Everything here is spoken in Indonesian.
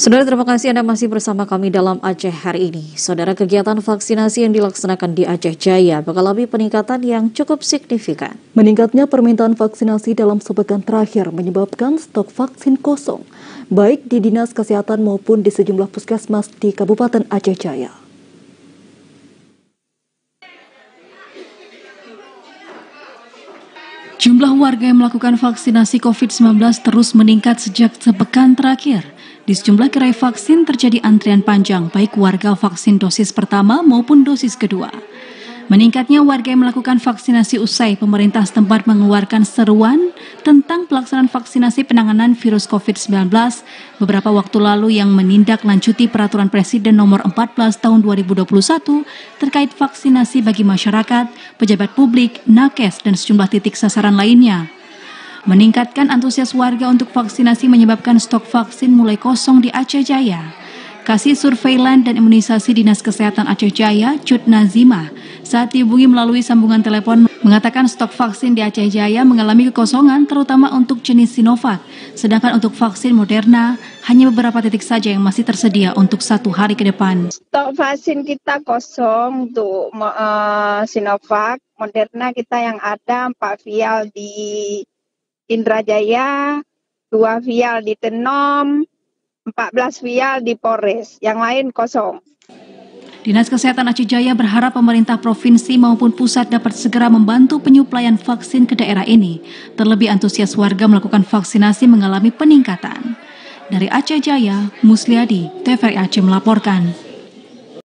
Saudara, terima kasih Anda masih bersama kami dalam Aceh hari ini. Saudara, kegiatan vaksinasi yang dilaksanakan di Aceh Jaya mengalami peningkatan yang cukup signifikan. Meningkatnya permintaan vaksinasi dalam sepekan terakhir menyebabkan stok vaksin kosong, baik di Dinas Kesehatan maupun di sejumlah puskesmas di Kabupaten Aceh Jaya. Jumlah warga yang melakukan vaksinasi COVID-19 terus meningkat sejak sepekan terakhir. Di sejumlah gerai vaksin terjadi antrian panjang, baik warga vaksin dosis pertama maupun dosis kedua. Meningkatnya warga yang melakukan vaksinasi usai pemerintah setempat mengeluarkan seruan tentang pelaksanaan vaksinasi penanganan virus COVID-19 beberapa waktu lalu yang menindaklanjuti peraturan Presiden nomor 14 tahun 2021 terkait vaksinasi bagi masyarakat, pejabat publik, nakes, dan sejumlah titik sasaran lainnya. Meningkatkan antusias warga untuk vaksinasi menyebabkan stok vaksin mulai kosong di Aceh Jaya. Kasih Surveillance dan Imunisasi Dinas Kesehatan Aceh Jaya, Cut Nazima, saat dihubungi melalui sambungan telepon, mengatakan stok vaksin di Aceh Jaya mengalami kekosongan terutama untuk jenis Sinovac, sedangkan untuk vaksin Moderna hanya beberapa titik saja yang masih tersedia untuk 1 hari ke depan. Stok vaksin kita kosong untuk Sinovac, Moderna kita yang ada 4 vial di Indrajaya, 2 vial di Tenom, 14 vial di Polres, yang lain kosong. Dinas Kesehatan Aceh Jaya berharap pemerintah provinsi maupun pusat dapat segera membantu penyuplaian vaksin ke daerah ini. Terlebih antusias warga melakukan vaksinasi mengalami peningkatan. Dari Aceh Jaya, Musliadi, TVRI Aceh melaporkan.